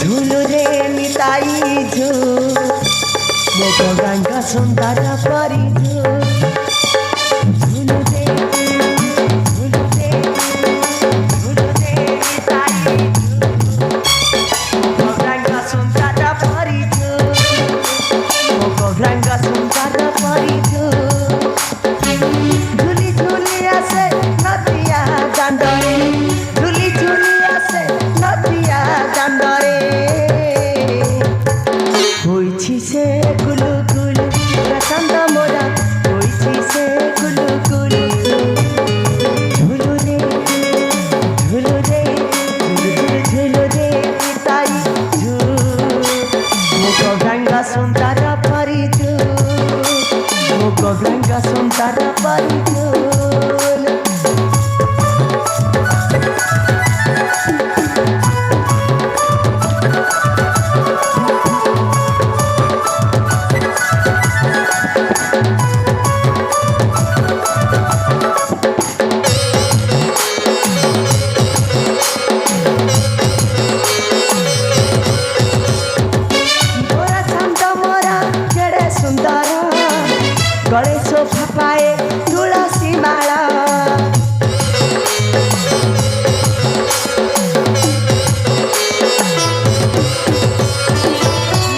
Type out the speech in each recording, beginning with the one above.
झुलुरे निताई झुल मो गौरांग सुंदर परी झुलुरे झुलुरे झुलुरे निताई झुल गौरांग सुंदर परी मो गौरांग सुंदर परी झुली झुली आसे नदिया दांडरे झुली झुली आसे नदिया दांडरे होइछि से गुलु गुलु प्रचंड मोरा होइछि से गुलु गुलु झुलुरे झुलुरे झुलुरे पिताई झुल मो गौरांग सुंदर परी झुल मो गौरांग सुंदर परी झुल गले सोफा पाए तुलसी माला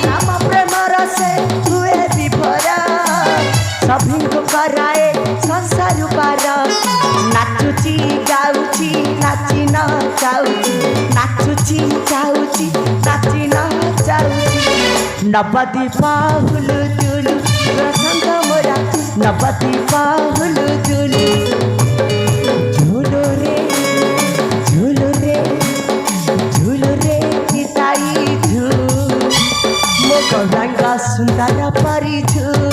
नाम प्रेम रसे हुए विभोरा सभी को कराए संसार पार नाचुची गाउची नाची न जाउची नाचुची गाउची नाची न जाउची नबदी पाहुलु जुलु प्रसंग मोरा नबदी पाहुलु जुलु झुलुरे झुलुरे झुलुरे पिताई झुल मो गौरांग सुंदर परी झुल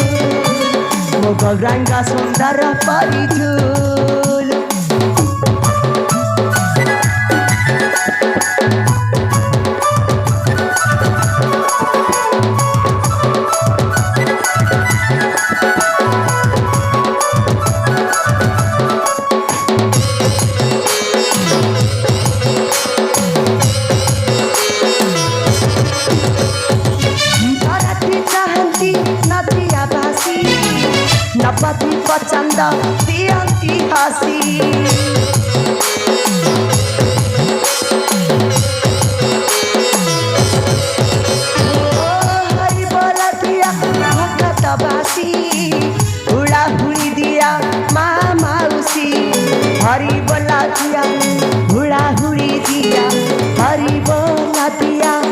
मो गौरांग सुंदर परी झुल नबदी पचंद दियंती हसी